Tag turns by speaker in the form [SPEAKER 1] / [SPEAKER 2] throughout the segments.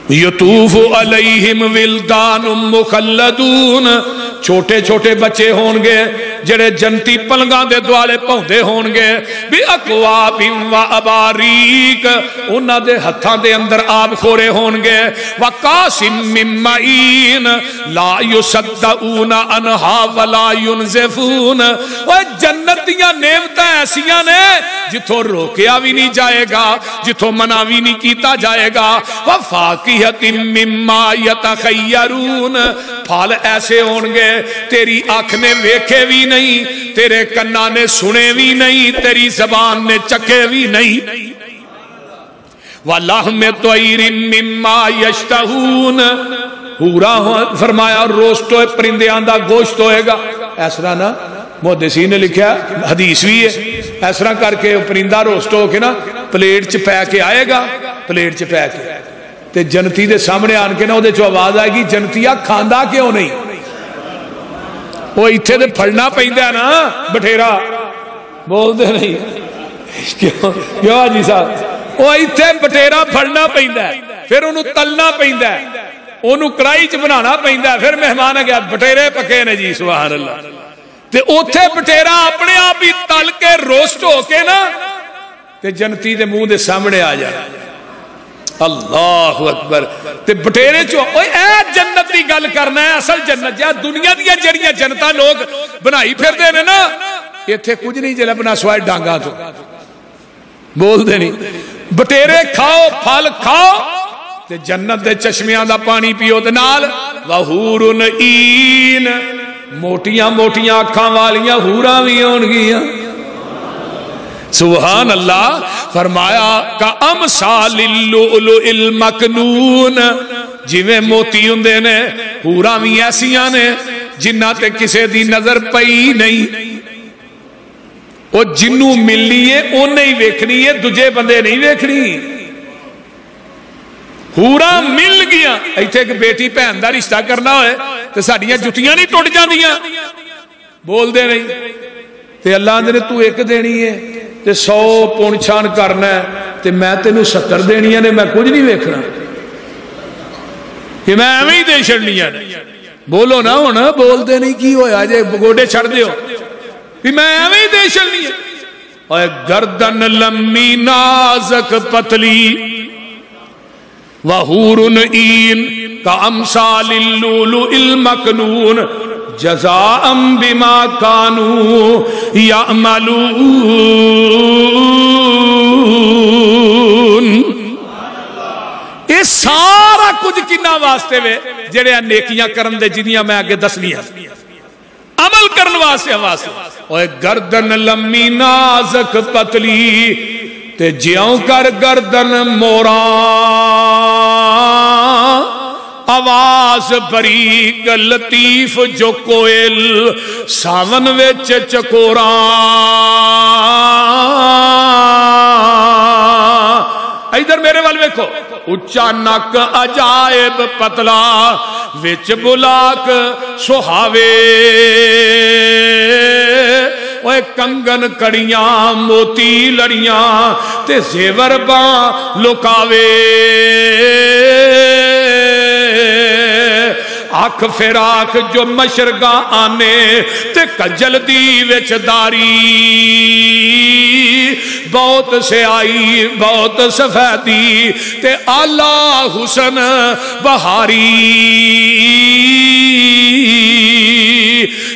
[SPEAKER 1] یطوف علیہم ولدان مخلدون، چھوٹے چھوٹے بچے ہون گے جڑے جنتی پلنگاں دے دوالے پہندے ہون گے، بھی اکواب و اباریک، انہاں دے ہتھاں دے اندر آب خورے ہون گے، وقاسم من معین لا یصدعون عنہا ولا ینزفون۔ وہ جنتیاں نعمتیں ایسیاں نے جتھوں روکیا بھی نہیں جائے گا، جتھوں منع بھی نہیں کیتا جائے گا، وفاقیہۃ مما یتخیرون، پھل ایسے ہون گے تیری آنکھ نے ویکھے بھی نہیں، تیرے کنا نے سنے بھی نہیں، تیری زبان نے چکھے بھی نہیں۔ وَلَحْمِ طَيْرٍ مِّمَّا يَشْتَهُونَ، پورا فرمایا روسٹو پرندیاں دا گوشت ہوئے گا۔ اس طرح نا محدثین نے لکھا حدیث بھی ہے، اس طرح کر کے پرندہ روسٹ ہو کے نا پلیٹ چ پے کے آئے گا، پلیٹ چ پے کے تے جنتی دے سامنے آن کے نا وہ دے چو آواز آئے گی، جنتیا کھاندا کیوں نہیں؟ وہ اتھے دے پھڑنا پہندہ ہے نا بٹھیرا، بول دے نہیں کیوں آجی صاحب؟ وہ اتھے بٹھیرا پھڑنا پہندہ ہے، پھر انہوں تلنا پہندہ ہے، انہوں کڑائی چ بنانا پہندہ ہے، پھر مہمان گیا بٹھیرے پکے نے جی سبحان اللہ، تے اتھے بٹھیرا اپنے آپ ہی تل کے روسٹ ہو کے نا تے جنتی دے منہ دے سامنے آ جائے۔ اللہ اکبر، تے بٹھیرے چو اے جنت دی گل کرنا ہے، اصل جنت جا دنیا دیا جڑیاں جنتا لوگ بنائی پھر دے نے نا، یہ تھے کچھ نہیں جلے بنا سوائے ڈانگا تو بول دے نہیں۔ بٹھیرے کھاؤ، پھل کھاؤ تے جنت دے چشمیاں دا پانی پیو تے نال وحورن این، موٹیاں موٹیاں اکھاں والیاں حوراں بھی ہون گیاں، سبحان اللہ۔ فرمایا کا امثال اللؤلؤ المکنون، جویں موتی ہوندے نے حوراں بھی ایسیاں نے جنہاں تے کسے دی نظر پئی نہیں، وہ جنوں ملنی ہے انہیں ہی ویکھنی ہے، دجے بندے نہیں ویکھنی۔ حوراں مل گیا، ایتھے ایک بیٹی بہن دا رشتہ کرنا ہوئے تے ساڈیاں جتیاں نہیں ٹوٹ جاندیاں، بول دے نہیں تے اللہ نے تو ایک دینی ہے تے 100 پون چھان کرنا ہے تے میں تینوں 70 دینیاں نے، میں کچھ نہیں ویکھنا، کہ میں ایویں ہی دے چھڑنیاں نے۔ بولو نا ہونا، بول دے نہیں کی ہویا جے گوڑے چھڑ دیو کہ میں ایویں ہی دے چھڑنیاں۔ اور گردن لمبی نازک پتلی وحورن این کا امثال اللؤلؤ المکنون جزاء بما کانوا یعملون۔ یہ سارا کچھ کنہ واسطے وے جڑے نیکیاں کرن دے جنیاں میں آگے دسنیاں عمل کرن واسطے واسطے۔ اور گردن لمبی نازک پتلی تے جیوں کر گردن موراں، آواز بریک لطیف جو کوئل ساون وچ چکوراں، ادھر میرے وال ویکھو، اچا نک عجائب پتلا وچ بلاک سہاوے، اوے کنگن کڑیاں موتی لڑیاں تے زیور باں لکاوے، آنکھ فراق جو مشرگاں آنے تے کجل دی وچ داری، بہت سے آئی بہت سفیدی تے آلہ حسن بہاری۔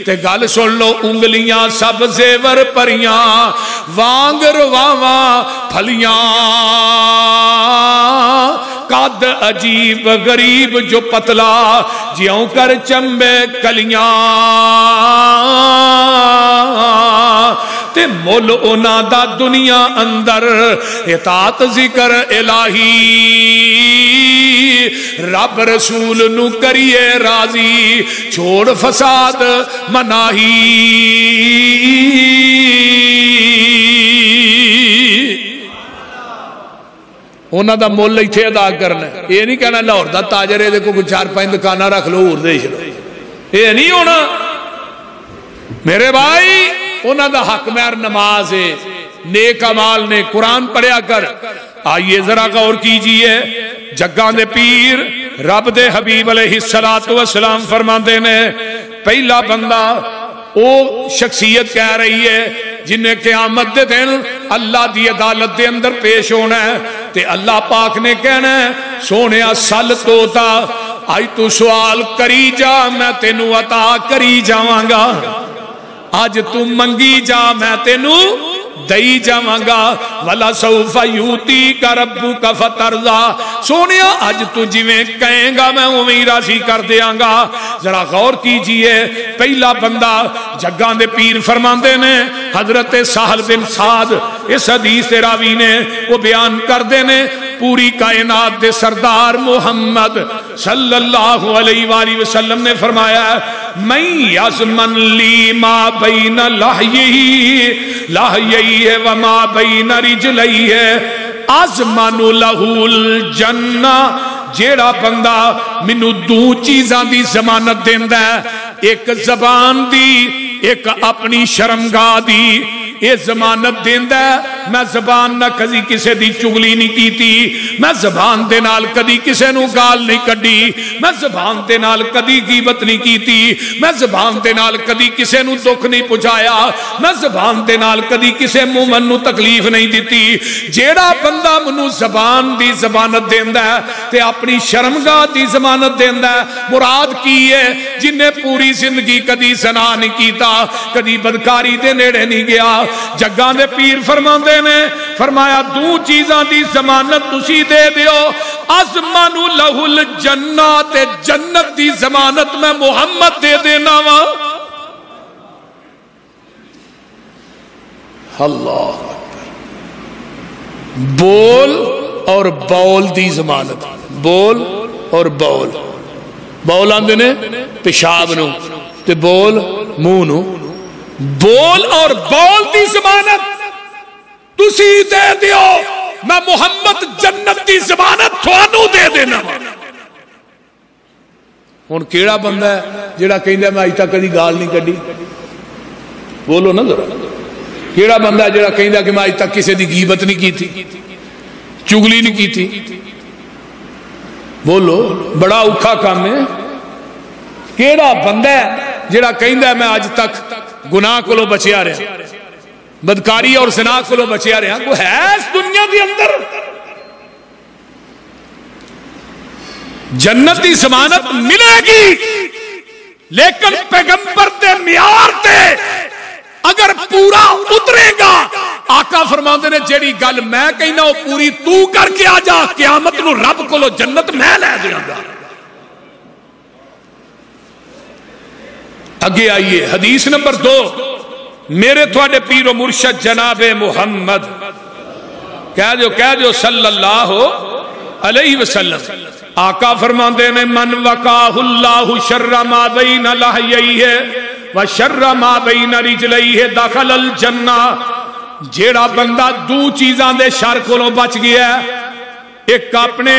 [SPEAKER 1] تے گل سن لو، انگلیاں سب زیور پریاں وانگ رواواں پھلیاں، قد عجیب غریب جو پتلا جیوں کر چمبے کلیاں، تے مول اونا دا دنیا اندر اطاعت ذکر الہی، رب رسول نو کریے راضی چھوڑ فساد مناہی۔ انہاں دا مول ایتھے ادا کرنا ہے، یہ نہیں کہنا لاہور دا تاجر ہے دیکھو کوئی 4-5 دکانہ رکھ لو اور دے چلو، یہ نہیں ہونا میرے بھائی۔ انہاں دا حق مہر نماز ہے، نیک اعمال نے، قرآن پڑھیا کر، آئیے ذرا غور کیجئے، جگاں دے پیر رب دے حبیب علیہ السلام فرماندے نے پہلا بندہ او شخصیت کہہ رہی ہے جنہیں قیامت دے دن اللہ دی عدالت دے اندر پیش ہونا ہے، تے اللہ پاک نے کہنا ہے سونے سل توتا آئی تو سوال کری جا میں تینو عطا کری جاواں گا، آج تو منگی جا میں تینو دئی جاواں گا، وَلَا سَوْفَ يُؤْتِيكَ رَبُّكَ فَتَرْضَىٰ، سونیا آج تو جویں کہیں گا میں اُمیں راضی کر دیاں گا۔ ذرا غور کیجئے، پہلا بندہ جگاں دے پیر فرماندے نے حضرت سہل بن سعد، اس حدیث راوی نے وہ بیان کر دینے پوری کائنات دے سردار محمد صلی اللہ علیہ وآلہ وسلم نے فرمایا میں یزمن لی ما بین لحیہ وما بین رجلیہ ازمن لہو الجنہ، جیڑا بندہ منو دو چیزاں دی ضمانت دیندہ ہے، ایک زبان دی ایک اپنی شرمگاہ دی، یہ ضمانت دیندہ ہے میں زبان نہ کدی کسے دی چگلی نہیں کیتی، میں زبان دے نال کدی کسے نو گال نہیں کڈی، میں زبان دے نال کدی غیبت نہیں کیتی، میں زبان دے نال کدی کسے نو دکھ نہیں پہنچایا، میں زبان دے نال کدی کسے مومن نو تکلیف نہیں دیتی۔ جیڑا بندہ منو زبان دی ضمانت دیندہ ہے تے اپنی شرمگاہ دی ضمانت دیندہ ہے، مراد کی ہے جنہیں پوری زندگی کدی زنا نہیں کیتا، کدی بدکاری دے نیڑے نہیں گیا۔ جگاں دے پیر فرماندے نے فرمایا دو چیزاں دی ضمانت تسی دے دیو، ازمن لہ الجنہ تے جنت دی ضمانت میں محمد دے دینا وا۔ اللہ بول اور بول دی ضمانت، بول اور بول، بول آندے نے پیشاب نو تے بول منہ نو، بول اور بول دی ضمانت تسی دے دیو، میں محمد جنت دی ضمانت تھانوں دے دینا۔ ہن کیڑا بندہ ہے جڑا کہندا میں اج تک کدی گال نہیں کڈی؟ بولو نا ذرا، کیڑا بندہ ہے جڑا کہندا کہ میں اج تک کسے دی غیبت نہیں کیتی، چگلی نہیں کیتی؟ بولو، بڑا اوکھا کام ہے۔ کیڑا بندہ ہے جڑا کہندا ہے میں اج تک گناہ کو بچیا رہا، بدکاری اور زنا کو بچیا رہا؟ وہ ہے اس دنیا دی اندر؟ جنت دی ضمانت ملے گی لیکن پیغمبر دے معیار تے اگر پورا اترے گا، آقا فرماندے نے جیڑی گل میں کہنا وہ پوری تو کر کے آ جا، قیامت نو رب کو جنت میں لے دیاں گا۔ اگے آئیے حدیث نمبر 2، میرے تھوڑے پیر و مرشد جناب محمد کہہ دیو صلی اللہ علیہ وسلم، آقا فرماندے نے من وقاہ اللہ شر ما بین لحیہ و شر ما بین رجلیہ دخل الجنہ، جیڑا بندہ دو چیزاں دے شر کو بچ گیا ہے، ایک اپنے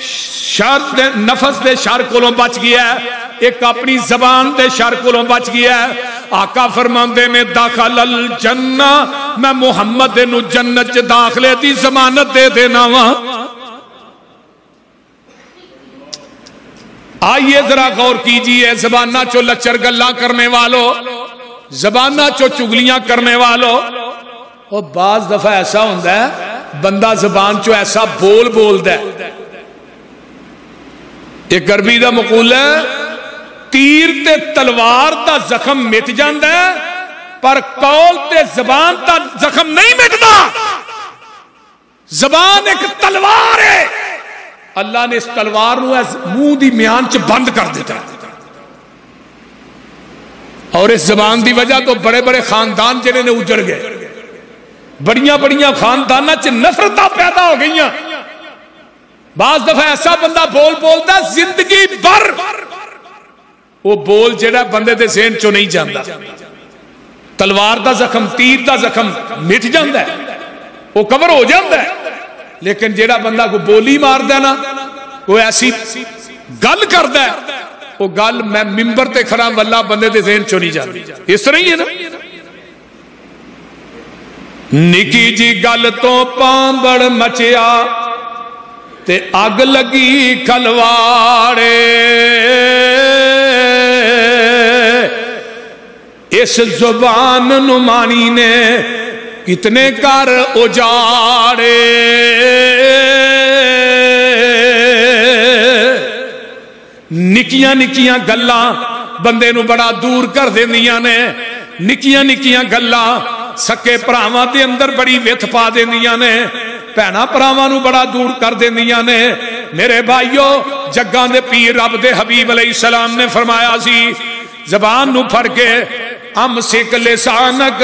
[SPEAKER 1] شر دے نفس دے شر کو بچ گیا ہے، ایک اپنی زبان دے شر کو بچ گیا ہے، آقا فرماندے نے داخل الجنہ، میں محمد نو جنت داخلے دی ضمانت دے دینا وا۔ آئیے ذرا غور کیجئے، زبانہ چو لچر گلاں کرنے والوں، زبانہ چو چگلیاں کرنے والوں، اور بعض دفعہ ایسا ہوندہ ہے بندہ زبان چو ایسا بول دے۔ ایک عربی دا مقولہ ہے تیر تے تلوار دا زخم مٹ جاندہ ہے پر قول تے زبان دا زخم نہیں مٹدا۔ زبان ایک تلوار ہے، اللہ نے اس تلوار نو منہ دی میان چ بند کر دیتا ہے، اور اس زبان دی وجہ تو بڑے بڑے خاندان جنہیں نے اجڑ گئے، بڑیاں بڑیاں خاندانہ چ نفرتاں پیدا ہو گئیاں۔ بعض دفعہ ایسا بندہ بولتا زندگی بھر وہ بول جڑا بندے دے ذہن چو نہیں جاندا، تلوار دا زخم تیر دا زخم مٹ جاندا ہے، وہ کور ہو جاندا ہے، لیکن جڑا بندہ کو بولی مار دے نا، کوئی ایسی گل کردا ہے، وہ گل میں ممبر تے کھڑا واللہ بندے دے ذہن چو نہیں جاندا۔ اس طرح ہی ہے نا، نکی جی گل تو پامبڑ مچیا تے اگ لگی کھلواڑے اس زبان نمانی نے کتنے کر اجاڑے نکیاں نکیاں گلاں بندے نو بڑا دور کر دیندیاں نے نکیاں نکیاں گلاں سکے پراواں دے اندر بڑی وتھ پا دیندیاں نے بھیناں پراواں نو بڑا دور کر دیندیاں نے میرے بھائیو جگاں دے پیر رب دے حبیب علیہ السلام نے فرمایا سی زبان نو پھڑ کے امسک لسانک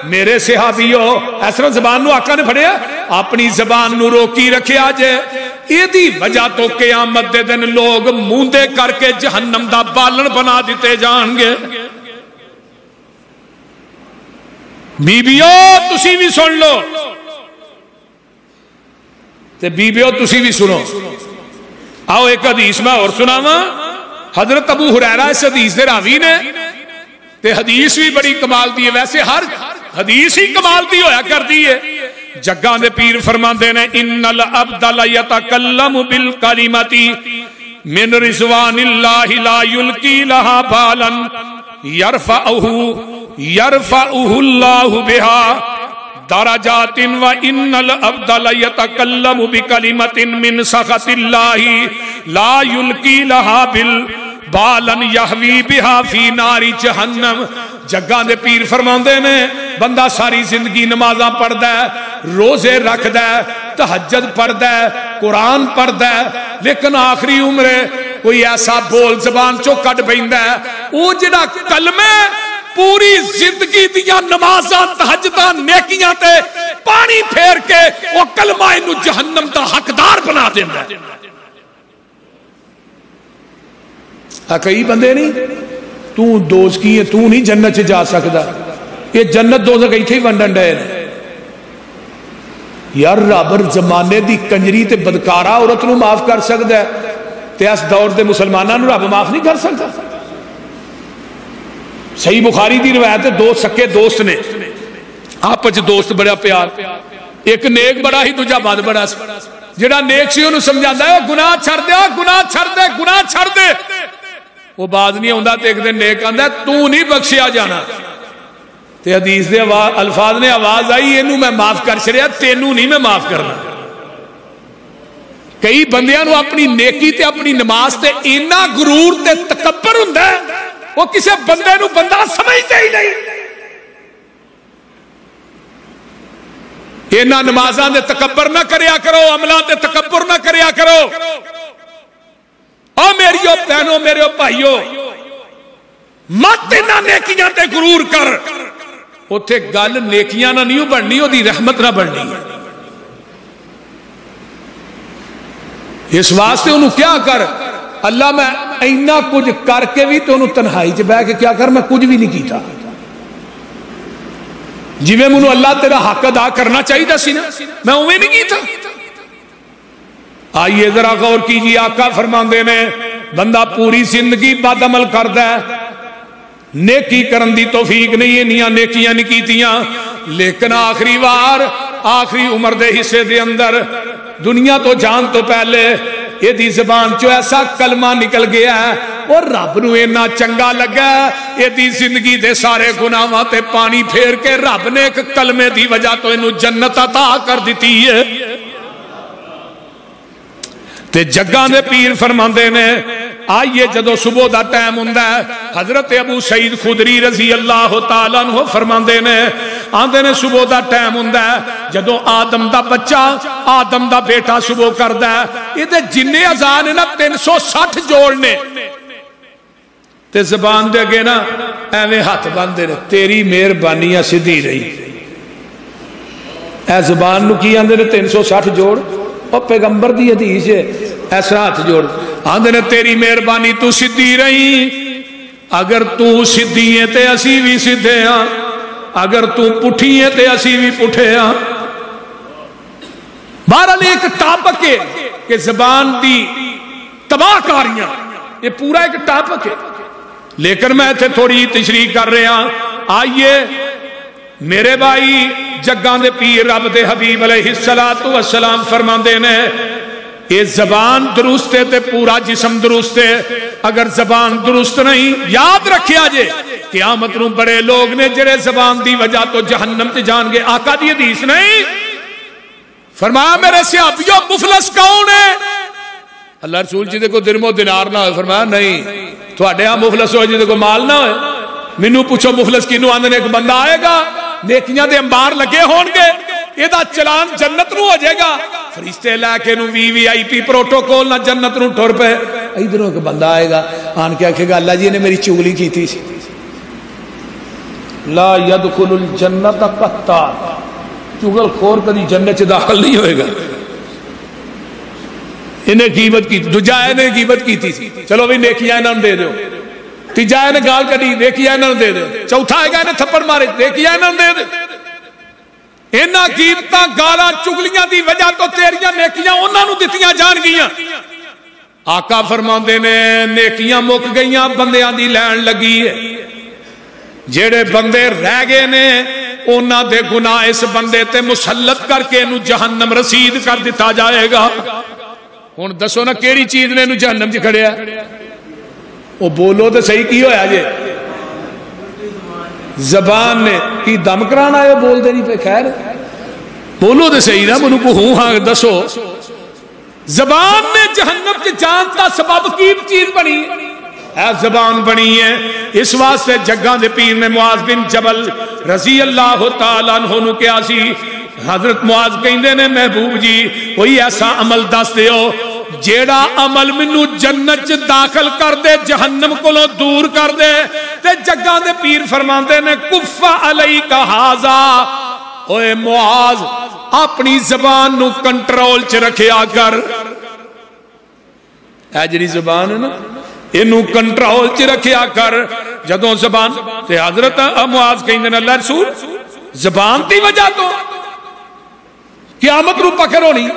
[SPEAKER 1] میرے صحابیو اس طرح زبان نو آقا نے پھڑیا اپنی زبان نو روکی رکھیا جے ایدی وجہ تو قیامت دے دن لوگ موندے کر کے جہنم دا بالن بنا دیتے جان گے بیبیو تسی بھی سن لو تے بیبیو تسی بھی سنو آؤ ایک حدیث میں اور سناواں حضرت ابو ہریرہ اس حدیث دے راوی نے تے حدیث بھی بڑی کمال دی ہے ویسے ہر حدیث ہی کمال دی ہویا کر دی ہے جگاں دے پیر فرماندے نے ان العبد لا يتكلم بالکلمۃ من رضوان اللہ لا یلقی لها بالا يرفعه اللہ بها درجات وان العبد لا يتكلم بکلمۃ من سخط اللہ لا یلقی لها بالن یحوی بہا فی ناری جہنم جگاں دے پیر فرماندے نے بندہ ساری زندگی نمازاں پڑھدا ہے روزے رکھدا ہے تہجد پڑھدا ہے قرآن پڑھدا ہے لیکن آخری عمرے کوئی ایسا بول زبان چو کٹ بیندا ہے او جڑا کلمہ پوری زندگی دیاں نمازاں تہجداں نیکیاں تے پانی پھیر کے او کلمہ انو جہنم دا حقدار بنا دیندا ہے کئی بندے نہیں تو دوست کی ہے تو نہیں جنت سے جا سکتا یہ جنت دوزخ ایتھے ہی ونڈن ڈے یار رب زمانے دی کنجری تے بدکارا عورت نو معاف کر سکتا ہے تے اس دور دے مسلماناں نو رب معاف نہیں کر سکتا صحیح بخاری دی روایت ہے دو سکے دوست نے آپس دوست بڑا پیار ایک نیک بڑا ہی دوجا بد بڑا جڑا نیک سی انہوں سمجھاتا ہے گناہ چھڑ دے گناہ چھڑ دے گناہ چھڑ دے وہ باز نہیں ہوندہ تے ایک دن نیک آندہ ہے تو نہیں بخشیا جانا تے حدیث دے الفاظ نے آواز آئی انہوں میں معاف کر چھڑیا تینوں نہیں میں معاف کرنا کئی بندیاں نو اپنی نیکی تے اپنی نماز تے اینا غرور تے تکبر ہوندہ ہے وہ کسے بندے نو بندہ سمجھتے ہی نہیں اینا نمازاں دے تکبر نہ کریا کرو عملہ دے تکبر نہ کریا کرو او میریو بہنوں میرے بھائیو مت نہ نیکیاں تے غرور کر اوتھے گل نیکیاں نہ نہیں بڑھنی او دی رحمت نہ بڑھنی اس واسطے انہوں کیا کر اللہ میں اینا کچھ کر کے بھی تو انہوں تنہائی چ بہ کے کیا کر میں کچھ بھی نہیں کیتا جی میں منو اللہ تیرا حق ادا کرنا چاہیے سی نا میں اوے نہیں کیتا آئیے ذرا غور کیجیے آقا فرماندے نے بندہ پوری زندگی بد عمل کردا ہے نیکی کرن دی توفیق نہیں ہے نیاں نیکیاں نہیں کیتیاں لیکن آخری وار آخری عمر دے حصے دے اندر دنیا تو جان تو پہلے یہ دی زبان چو ایسا کلمہ نکل گیا ہے اور رب نو اینا چنگا لگا ہے یہ دی زندگی دے سارے گناہاں تے پانی پھیر کے رب نے ایک کلمے دی وجہ تو انہوں جنت عطا کر دیتی ہے تے جگاں دے پیر فرماندے نے آئیے جدو صبح دا ٹائم ہوندہ ہے حضرت ابو سعید خدری رضی اللہ تعالیٰ عنہ فرماندے نے آندے نے صبح دا ٹائم ہوندہ ہے جدو آدم دا بچہ آدم دا بیٹا صبح کردہ ہے یہ دے جننے ازان ہے نا 360 جوڑنے تے زبان دے گے نا ایویں ہاتھ باندے نے تیری مہربانیاں سدھی رہی اے زبان نو کی آندے نے 360 جوڑ اور پیغمبر دی حدیث ہے ایسا ہاتھ جوڑ آندے نے تیری مہربانی تو سدھی رہی اگر تو سدھی ہے تے اسی بھی سدھے ہاں اگر تو پٹھی ہے تے اسی بھی پٹھے ہاں بہرحال ایک ٹاپک ہے کہ زبان دی تباہ کاریاں یہ پورا ایک ٹاپک ہے لیکن میں تھے تھوڑی تشریح کر رہے ہاں آئیے میرے بھائی جگاں دے پیر رب دے حبیب علیہ السلام فرماندے نے یہ زبان درست ہے تے پورا جسم درست ہے. اگر زبان درست نہیں یاد رکھیا جے قیامت نو بڑے لوگ نے جڑے زبان دی وجہ تو جہنم تے جان گے. آقا دی حدیث نہیں فرمایا میرے صحابیوں مفلس کون ہے؟ اللہ رسول جی دے کو درم و دینار نہ ہوئے. فرمایا نہیں تھوڑے ہاں مفلس ہوئے جی دے کو مال نہ ہوئے. مینوں پوچھو مفلس کینوں آندے نے؟ ایک بندہ آئے گا نیکیاں دے انبار لگے ہون گے یہ دا چلان جنت نو ہو جائے گا فرشتے لے کے نو وی آئی پی پروٹوکول نہ جنت نو ٹر پہ. ادھروں ایک بندہ آئے گا آن کے آکھے گا اللہ جی نے میری چگلی کی تھی لا يدخل الجنت قطار چگل خور کدی جنت چ داخل نہیں ہوئے گا. انہیں غیبت کی دوجا نے غیبت کی تھی چلو بھی نیکیاں انہاں دے دیو. تیجا نے گال کڈی نیکیاں انہاں دے دیو. چوتھا ہے انہیں تھپڑ مارے نیکیاں انہاں دے دیو. انہاں غیبتاں گالاں چگلیاں دی وجہ تو تیریاں نیکیاں انہاں نو دتیاں جان گیاں. آقا فرماندے نے نیکیاں مک گئیاں بندیاں دی لین لگی ہے. جیڑے بندے رہ گئے نے انہاں دے گناہ اس بندے تے مسلط کر کے انہوں جہنم رسید کر دیتا جائے گا. ہن دسو نا کیڑی چیز نے انہوں جہنم چ کھڑیا؟ وہ بولو تو صحیح کی ہویا جے زبان نے کی دم کرانا ہے بول دے نہیں پہ. خیر بولو تو صحیح نا منو کو ہوں ہاں دسو زبان نے جہنم کے جان کا سبب کی چیز بنی ہے زبان بنی ہے. اس واسطے جگاں دے پیر نے معاذ بن جبل رضی اللہ تعالیٰ عنہ نو کیا سی حضرت معاذ کہندے نے محبوب جی کوئی ایسا عمل دس دیو جیڑا عمل منو جنت داخل کر دے جہنم کو لو دور کر دے. تے جگاں دے پیر فرماندے نے کف علیک ھذا اوے معاذ اپنی زبان نو کنٹرول چ رکھیا کر. اے جڑی زبان ہے نا اینو کنٹرول چ رکھیا کر. جدوں زبان تے حضرت معاذ کہندے نے اللہ رسول زبان دی وجہ تو قیامت رو پکڑ ہونی.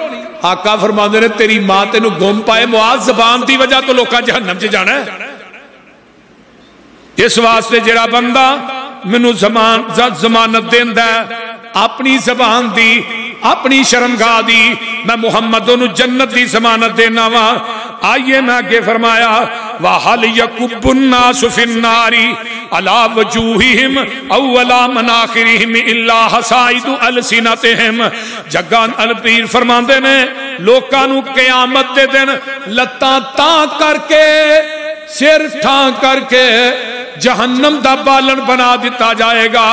[SPEAKER 1] آقا فرماندے نے تیری ماں تینو گم پائے معاذ زبان دی وجہ تو لوکاں جہنم چ جانا ہے. اس واسطے جڑا بندہ مینوں ضمانت دیندا ہے اپنی زبان دی اپنی شرمگاہ دی میں محمد نو جنت دی ضمانت دینا وا. آئیے میں آگے فرمایا وَحَلْ يَكُبُّ النَّاسُ فِي النَّارِ عَلَى وَجُوهِهِمْ أَوَّلَا مَنَاخِرِهِمْ إِلَّا حَسَائِدُ أَلْسِنَتِهِمْ. جگان الپیر فرماندے نے لوکاں نو قیامت دے دن لتاں تاں کر کے سر ٹھاں کر کے جہنم دا بالن بنا دیتا جائے گا.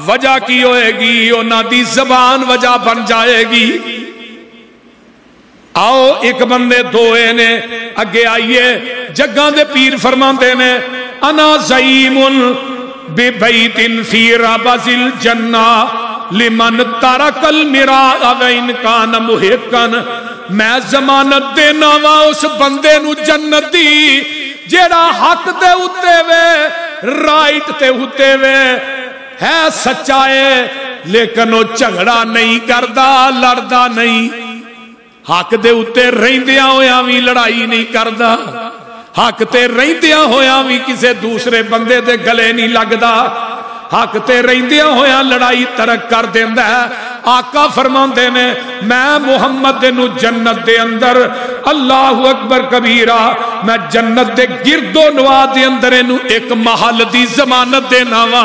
[SPEAKER 1] وجہ کی ہوئے گی انہاں دی زبان وجہ بن جائے گی. آؤ ایک بندے دوئے نے اگے آئیے جگاں دے پیر فرماندے نے انا زعیم ببیت فی ربض الجنہ لمن ترک المراء وان کان محقا. میں ضمانت دینا وا اس بندے نو جنت دی جیڑا حق دے اتے وے رائٹ تے اتے وے ہے سچا ہے لیکن وہ جھگڑا نہیں کردا لڑدا نہیں. حق دے اتے رہندیاں ہویاں وی لڑائی نہیں کردا. حق تے رہندیاں ہویاں وی کسے دوسرے بندے دے گلے نہیں لگدا. حق تے رہندیاں ہویاں لڑائی ترک کر دیندا ہے. آقا فرماندے نے میں محمد نو جنت دے اندر اللہ اکبر کبیرہ میں جنت دے گرد و نواح دے اندر انو ایک محل دی ضمانت دینا وا.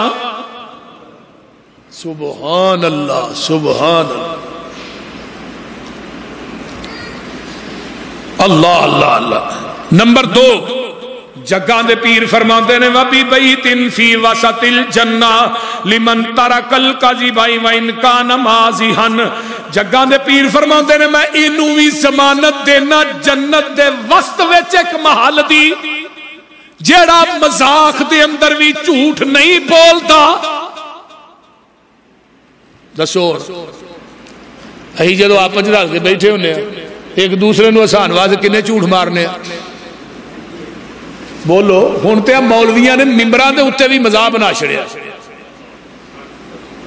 [SPEAKER 1] سبحان اللہ سبحان اللہ اللہ اللہ. نمبر 2 جگاں دے پیر فرماندے نے وَبِی بَیْتٍ فِی وَسَطِ الْجَنَّةِ لِمَنْ تَرَکَ الْکَذِبَ وَإِنْ کَانَ مَازِحًا. جگاں دے پیر فرماندے نے میں اینو بھی ضمانت دینا جنت دے وسط وچ ایک محل دی جیڑا مذاق دے اندر بھی جھوٹ نہیں بولدا. دسو اہی جدو آپ رل کے بیٹھے ہونے ایک دوسرے نو ہسان واسطے کنے جھوٹ مارنے بولو. ہن تے مولویاں نے ممبراں دے اوتے بھی مذاق بنا چھڑیا.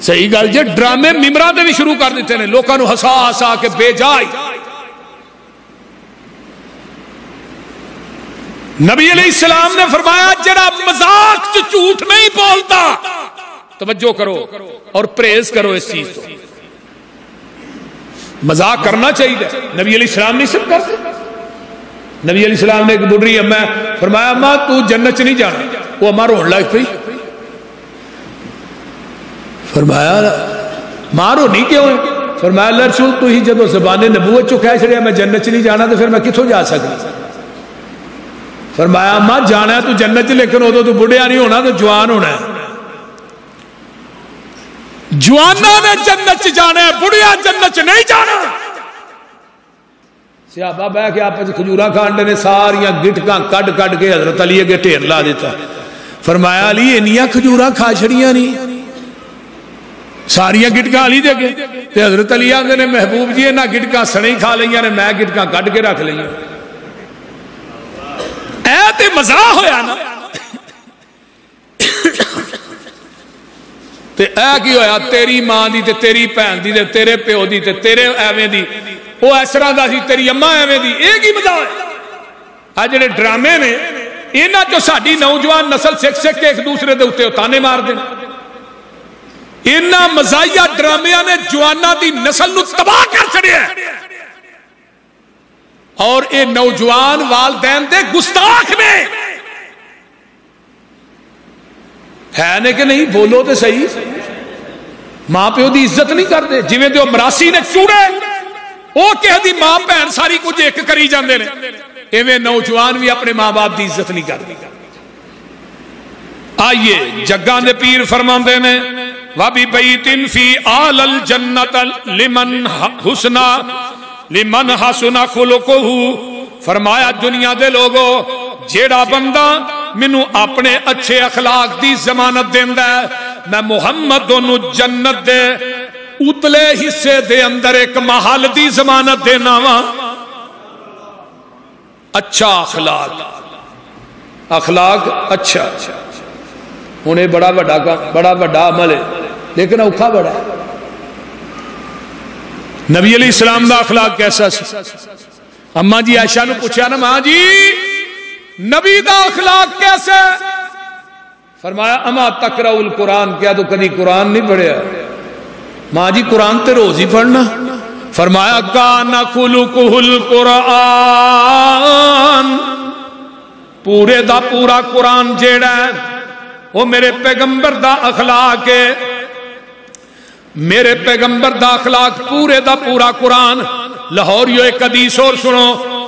[SPEAKER 1] صحیح گل جے ڈرامے ممبراں تے بھی شروع کر دیتے نے لوکاں نو ہسا ہسا کے بے جائی. نبی علیہ السلام نے فرمایا جڑا مذاق چ جھوٹ نہیں بولتا توجہ کرو اور پرہیز کرو اس چیز کو. مذاق کرنا چاہیے. نبی علیہ السلام نہیں سب کرتے. نبی علیہ السلام نے ایک بڑھی اماں فرمایا اماں تو جنت چ نہیں جانا. وہ اماں رونے لگ پئی. فرمایا ماں رونی کیوں ہے؟ فرمایا اللہ رسول تو ہی جدو زبان نبوت چو کہہ چھڑیا میں جنت چ نہیں جانا تو پھر میں کتوں جا سکتا. فرمایا اماں جانا ہے تو جنت چ لیکن ادو تو بڑھیا نہیں ہونا تو جوان ہونا ہے. جوانا نے جنت چ جانا ہے بڑھیا جنت چ نہیں جانا. صحابہ بہ کے آپس کھجوراں کھان نے ساریاں گٹکاں کڈ کڈ کے حضرت علی اگے ڈھیر لا دیتا. فرمایا علی انیاں کھجوراں کھا چھڑیاں نہیں ساریاں گٹکاں علی دے گئے. تے حضرت علی آندے نے محبوب جی انہاں گٹکاں سنے کھا لئیاں نے میں گٹکاں کڈ کے رکھ لئیاں. اے تے مزاح ہویا نا. تے اے کی ہویا تیری ماں دی تے تیری بہن دی تے تیرے پیو دی تے تیرے ایویں دی وہ اس طرح دا سی تیری اماں ایویں دی. ایک ہی مزاح ہے. آ جڑے ڈرامے نے انہاں چوں ساڈی نوجوان نسل سکھ سکھ کے ایک دوسرے دے اوتے تانے مار دے. انہاں مزاحیہ ڈرامیاں نے جواناں دی نسل نو تباہ کر چھڑیا اور اے نوجوان والدین دے گستاخ نے. ہے نے کہ نہیں بولو تے صحیح. ماں پیو دی عزت نہیں کرتے. جویں تے مراسی نے چوڑے وہ کہہ دی ماں بہن ساری کچھ ایک کری جاندے نے ایویں نوجوان بھی اپنے ماں باپ دی عزت نہیں کرتے. آئیے جگاں دے پیر فرماندے نے وَبِبَيْتٍ فِي آلَ الْجَنَّةَ لِمَنْ حَسُنَ خُلُقُهُ. فرمایا دنیا دے لوگو جیڑا بندہ منو اپنے اچھے اخلاق دی ضمانت دیندا ہے میں محمد انو جنت دے اتلے حصے دے اندر ایک محل دی ضمانت دینا وا. اچھا اخلاق اچھا انہیں بڑا بڑا عمل ہے لیکن اوکھا بڑا ہے. نبی علیہ السلام دا اخلاق کیسا سی؟ اماں جی عائشہ نے پوچھا نا ماں جی نبی دا اخلاق کیسے؟ فرمایا اما تقرأ القرآن کیا تو کدی قرآن نہیں پڑھیا؟ ماں جی قرآن تے روز ہی پڑھنا. فرمایا کان خلقہ القرآن پورے دا پورا قرآن جیڑا ہے وہ میرے پیغمبر دا اخلاق ہے. میرے پیغمبر دا اخلاق پورے دا پورا قرآن. لاہوریو ایک حدیث اور سنو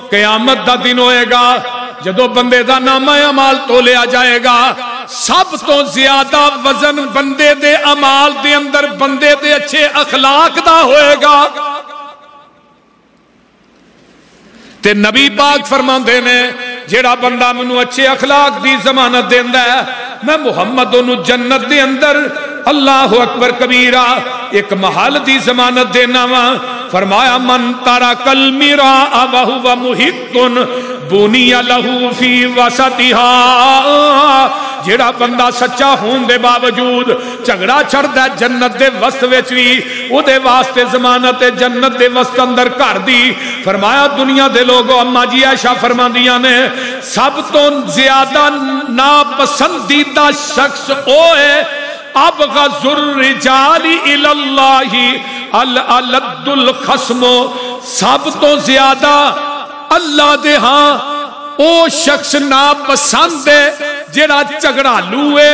[SPEAKER 1] قیامت دا دن ہوئے گا جدو بندے دا نامہ اعمال تولیا جائے گا سب تو زیادہ وزن بندے دے اعمال دے اندر بندے دے اچھے اخلاق دا ہوئے گا. تے نبی پاک فرماندے نے جیڑا بندہ منو اچھے اخلاق دی ضمانت دیندا ہے میں محمد انو جنت دے اندر اللہ اکبر کبیرہ ایک محل دی ضمانت دینا وا. فرمایا من ترک المراء وهو محق بنی لہ فی وسطها. جیڑا بندہ سچا ہون دے باوجود جھگڑا چھڑدا جنت دے وسط وچ وی او دے واسطے ضمانت جنت دے وسط اندر کر دی. فرمایا دنیا دے لوگوں اماں جی عائشہ فرماندیاں نے سب تو زیادہ ناپسندیدہ شخص او ہے ابغض الرجال الی اللہ الالد الخصم. سب تو زیادہ اللہ دے ہاں او شخص ناپسند ہے جیڑا جھگڑالو ہے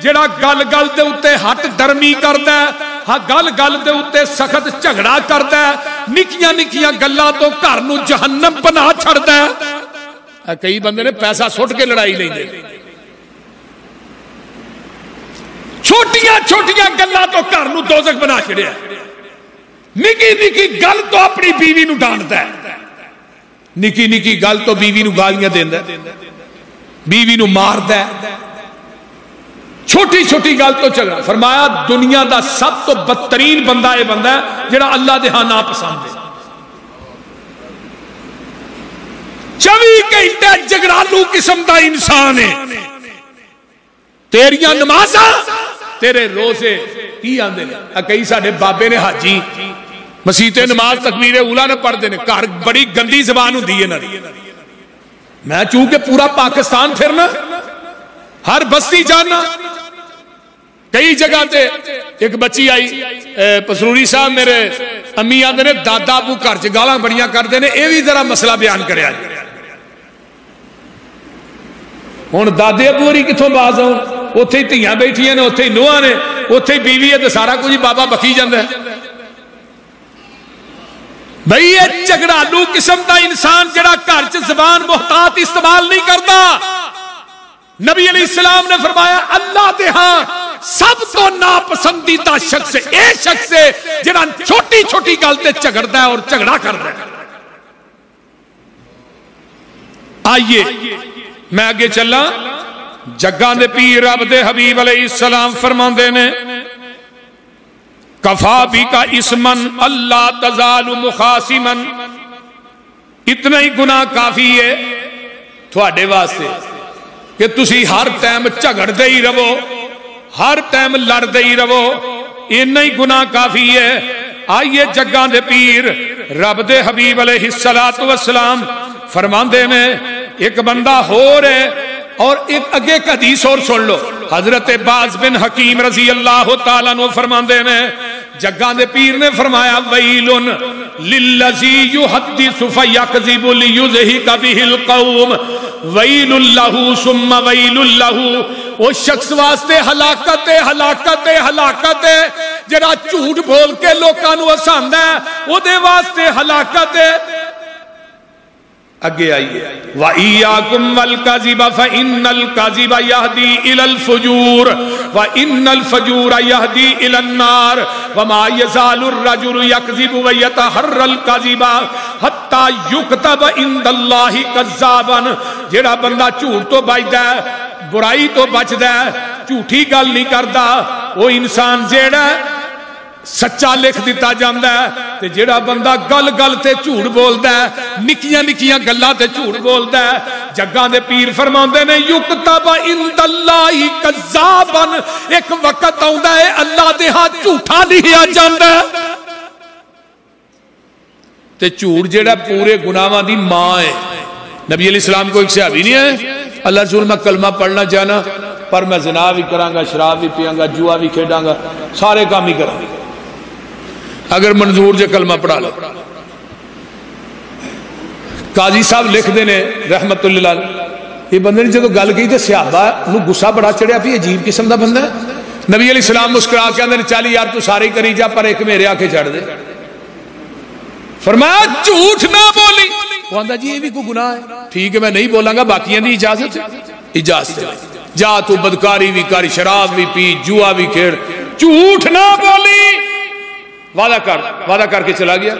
[SPEAKER 1] جیڑا گل گل دے اتے ہٹ درمی کردا ہے ہاں گل گل دے اتے سخت جھگڑا کردا ہے نکیاں نکیاں گلاں تو گھر نو جہنم بنا چھڑدا ہے. کئی بندے نے پیسہ سٹ کے لڑائی لیندے چھوٹیاں چھوٹیاں گلاں تو گھر نو دوزخ بنا چھڑیا. نکی نکی گل تو اپنی بیوی نو ڈانٹدا ہے نکی نکی گل تو بیوی نو گالیاں دیندا ہے بیوی نو ماردا ہے چھوٹی چھوٹی گل تو جھگڑا. فرمایا دنیا دا سب تو بدترین بندہ یہ بندہ ہے جڑا اللہ دے ہاں ناپسند ہے. 24 گھنٹے جھگڑالو قسم دا انسان ہے. تیریاں نمازاں تیرے روزے کی آندے نے. کئی ساڈے بابے نے حاجی مسیتے نماز تکبیر اولا نے پڑھ دینے گھر بڑی گندی زبان ہوندی ہے نا. میں چونکہ پورا پاکستان پھرنا ہر بستی جانا کئی جگہ تے ایک بچی آئی پسروری صاحب میرے امی آدھے نے دادا ابو گھر چ گالاں بڑیاں کرتے ہیں، یہ بھی ذرا مسئلہ بیان کریا جی۔ ہوں دادے ابو ہوری کتوں باز آؤ، اتنے ہی دھیاں بیٹھیاں نے، اتنے ہی نوہاں نے، اتنے ہی بیوی ہے، تو سارا کچھ بابا بکی جاندہ ہے۔ بھئی یہ جھگڑالو قسم دا انسان جڑا گھر چ زبان محتاط استعمال نہیں کرتا، نبی علیہ السلام نے فرمایا اللہ دے ہاں سب تو ناپسندیدہ شخص اے شخص ہے جڑا چھوٹی چھوٹی گل تے جھگڑدا ہے اور جھگڑا کردا ہے۔ آئیے میں آگے چلا، جگاں دے پیر رب دے حبیب علیہ السلام فرماندے نے کفا بھی کا اسمن اللہ تزال مخاصمن، اتنا ہی گناہ کافی ہے تھوڑے واسطے کہ تسی ہر ٹائم جھگڑ دے ہی رہو، ہر ٹائم لڑ دے ہی رہو، اتنا ہی گناہ کافی ہے۔ آئیے جگاں دے پیر رب دے حبیب علیہ السلام فرماندے نے ایک بندہ ہو رہے، اور ایک اگے کا حدیث اور سن لو، حضرت باز بن حکیم رضی اللہ تعالیٰ عنہ فرماندے نے جگاں دے پیر نے فرمایا ویلن للذی یحدث فیکذب لیضحک بہ القوم ویل لہ ثم ویل لہ، وہ شخص واسطے ہلاکت ہے، ہلاکت ہے، ہلاکت ہے جڑا جھوٹ بول کے لوکاں نوں ہساندا ہے، او دے واسطے ہلاکت ہے۔ اگے آئیے وَإِيَّاكُمْ وَالْكَذِبَ فَإِنَّ الْكَذِبَ يَهْدِي إِلَى الْفُجُورِ وَإِنَّ الْفُجُورَ يَهْدِي إِلَى النَّارِ وَمَا يَزَالُ الرَّجُلُ يَكْذِبُ وَيَتَحَرَّى الْكَذِبَ حَتَّى يُكْتَبَ عِندَ اللَّهِ كَذَّابًا، جڑا بندہ جھوٹ تو بچدا ہے، برائی تو بچدا ہے، جھوٹی گل نہیں کردا، وہ انسان جیڑا سچا لکھ دیتا جاندہ ہے، تے جڑا بندہ گل گل تے جھوٹ بولدا ہے، نکیاں نکیاں گلاں تے جھوٹ بولدا ہے، جگاں دے پیر فرماندے نے یکتب عند اللہ کذابا، ایک وقت آوندا ہے اللہ دے ہاں جھوٹا لکھیا جاندا ہے۔ تے جھوٹ جڑا پورے گناہاں دی ماں ہے۔ نبی علیہ السلام کو ایک صحابی نہیں ہے اللہ رسول میں کلمہ پڑھنا چاہنا پر میں زنا بھی کراں گا، شراب بھی پیاں گا، جوا بھی کھیڈاں گا، سارے کام ہی کراں گا، اگر منظور جے کلمہ پڑھا لو۔ قاضی صاحب لکھ دینے رحمت اللہ علیہ، یہ بندے نے جدو گل کی تے صحابہ نو غصہ بڑا چڑھیا، بھی عجیب قسم دا بندہ ہے۔ نبی علیہ السلام مسکرا کے اندر چالی یار تو سارے کری جا پر ایک میرے آ کے چڑھ دے۔ فرمایا جھوٹ نہ بولی، وہ آندا جی یہ بھی کوئی گناہ ہے، ٹھیک ہے میں نہیں بولاں گا، باقیاں دی اجازت ہے، اجازت ہے، جا تو بدکاری بھی کر، شراب بھی پی، جوا بھی کھیڑ، جھوٹ نہ بولی، وعدہ کر کے چلا گیا۔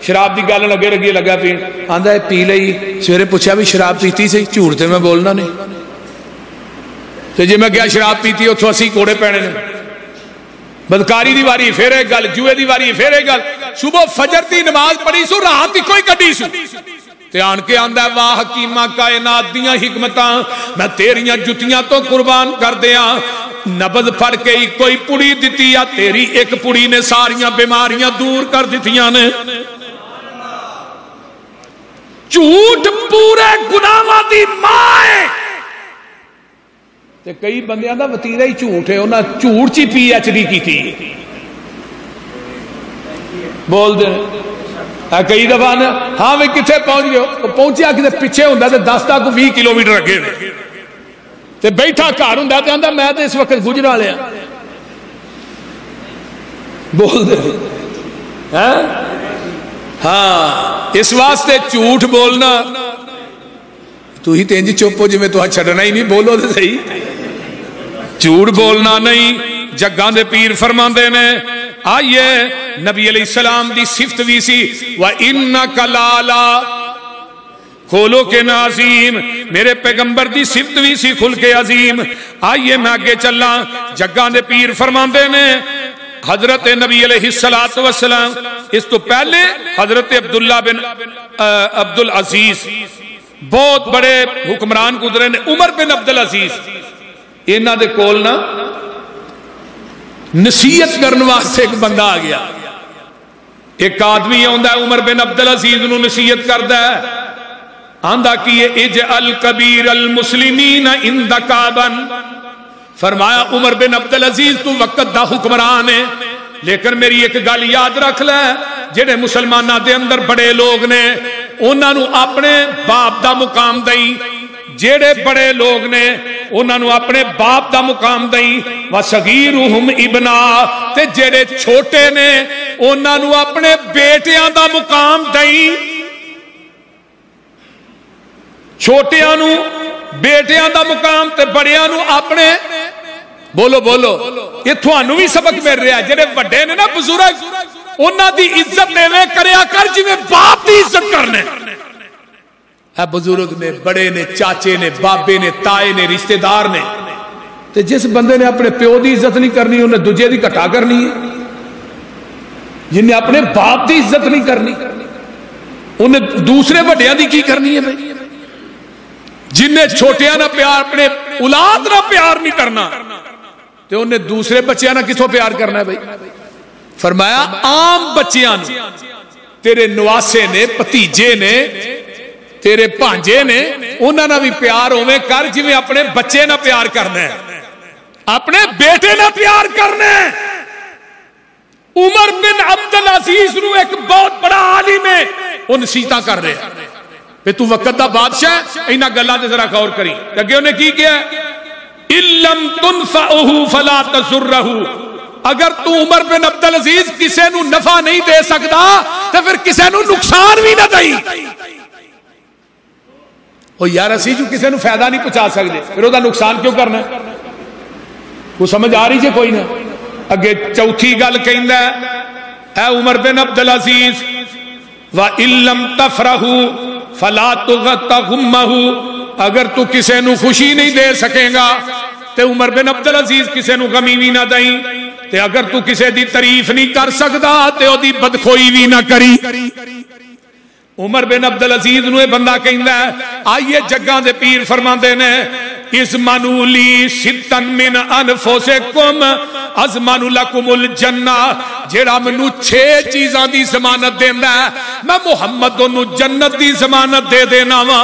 [SPEAKER 1] شراب دی گل لگے رگی لگا پین، آندا ہے پی لئی، سویرے پوچھا بھی شراب پیتی سے، جھوٹ تے میں بولنا نہیں، تو جی میں گیا شراب پیتی اتھوں 80 کوڑے پینے نے، بدکاری دی واری پھر ایک گل، جوئے دی واری پھر ایک گل، صبح فجر دی نماز پڑھی سو، رات ہی کوئی کڈی سو، تے آن کے آندا ہے واہ حکیمہ کائنات دیاں حکمتاں میں تیریاں جتیاں تو قربان کر دیاں، نبض پھڑ کے ہی کوئی پڑی دیتی یا تیری ایک پڑی نے ساریاں بیماریاں دور کر دیتیاں نے۔ جھوٹ پورے گناہاں دی ماں ہے، تے کئی بندیاں دا وتیرا ہی جھوٹ ہے، انہاں جھوٹ چی پی ایچ ڈی کی تھی بول دے کئی دفعہ نا ہاں وہ کتھے پہنچ گئے، پہنچیا کتے پیچھے ہوندا تے 10 تک 20 کلومیٹر اگے تے بیٹھا گھر ہوندا تے آندا میں تے اس وقت گجرا لیا، بول دے ہاں اس واسطے جھوٹ بولنا تو ہی تینج چپ ہو جی میں تو چھڑنا ہی نہیں، بولو تے صحیح، جھوٹ بولنا نہیں۔ جگاں دے پیر فرماندے نے آئیے نبی علیہ السلام دی صفت بھی سی وَإِنَّكَ لَعَلَىٰ خُلُقٍ عَظِيمٍ، میرے پیغمبر دی صفت بھی سی خلق عظیم۔ آئیے میں آگے چلا، جگاں دے پیر فرماندے نے حضرت نبی علیہ السلام، اس تو پہلے حضرت عبداللہ بن عبدالعزیز بہت بڑے حکمران گزرے نے، عمر بن عبدالعزیز، انہاں دے کول نا نصیحت کرنے واسطے ایک بندہ آ گیا، ایک آدمی آندا ہے عمر بن عبدالعزیز نو نصیحت کردا ہے، آندا کی اجعل کبیر المسلمین عندک ابا، فرمایا عمر بن عبد العزیز تو وقت دا حکمران ہے، لیکن میری ایک گل یاد رکھ لے، جڑے مسلمانوں دے اندر بڑے لوگ نے انہاں نو اپنے باپ دا مقام دئی، جڑے بڑے لوگ نے انہاں نو اپنے باپ دا مقام دئی، وصغیرہم ابنا، تے جڑے چھوٹے نے انہاں نو اپنے بیٹیاں دا مقام دئی، چھوٹیاں نو بیٹیاں دا مقام تے بڑیاں نو اپنے، بولو بولو، یہ تھانوں بھی سبق مل رہا ہے، جڑے بڑے نے نا بزرگ انہاں دی عزت ایویں کریا کر جویں باپ دی عزت کرنے، اے بزرگ نے، بڑے نے، چاچے نے، بابے نے، تائے نے، رشتہ دار نے، تے جس بندے نے اپنے پیو دی عزت نہیں کرنی انہیں دوجے دی گھٹا کرنی ہے، جن نے اپنے باپ دی عزت نہیں کرنی انہیں دوسرے بڑیاں دی کی کرنی ہے بھائی، جن نے چھوٹیاں نہ پیار، اپنے اولاد نہ پیار نہیں کرنا تے انہیں دوسرے بچیاں نہ کسوں پیار کرنا ہے بھائی۔ فرمایا عام بچیاں نے، تیرے نواسے نے، پتیجے نے، تیرے بھانجے نے، انہاں نہ بھی پیار ہوے کر جویں اپنے بچے نہ پیار کرنا ہے، اپنے بیٹے نہ پیار کرنا ہے۔ عمر بن عبد العزیز نو ایک بہت بڑا عالم ہے وہ نصیحتاں کر رہے ہیں کہ تو وقت دا بادشاہ، انہاں گلاں تے ذرا غور کری، اگے انہیں کی کیا ہے، اِلَّمْ تُنْفَعُهُ فَلَا تَسُرَّهُ، اگر تو عمر بن عبد العزیز کسے نو نفع نہیں دے سکتا تو پھر کسے نو نقصان بھی نہ دئی، او یار اسی جو کسے نو فائدہ نہیں پہنچا سکتے پھر وہ نقصان کیوں کرنا ہے؟ وہ سمجھ آ رہی جے کوئی نہ؟ اگے چوتھی گل کہندا ہے، اے عمر بن عبد العزیز وَإِن لَّمْ تَفْرَحُ فَلَا تُغَمَّهُ، اگر تو کسے نو خوشی نہیں دے سکے گا تے عمر بن عبد العزیز کسے نو غمی بھی نہ دئی، تے اگر تو کسے دی تعریف نہیں کر سکدا تے او دی بدخوئی بھی نہ کری۔ عمر بن عبد العزیز نو اے بندہ کہندا ہے، آئیے جگاں دے پیر فرماندے نے، اضمنوا لی ستا من انفسکم اضمن لکم الجنہ، جیڑا منو 6 چیزاں دی ضمانت دیندا ہے میں محمد نو جنت دی ضمانت دے دینا وا۔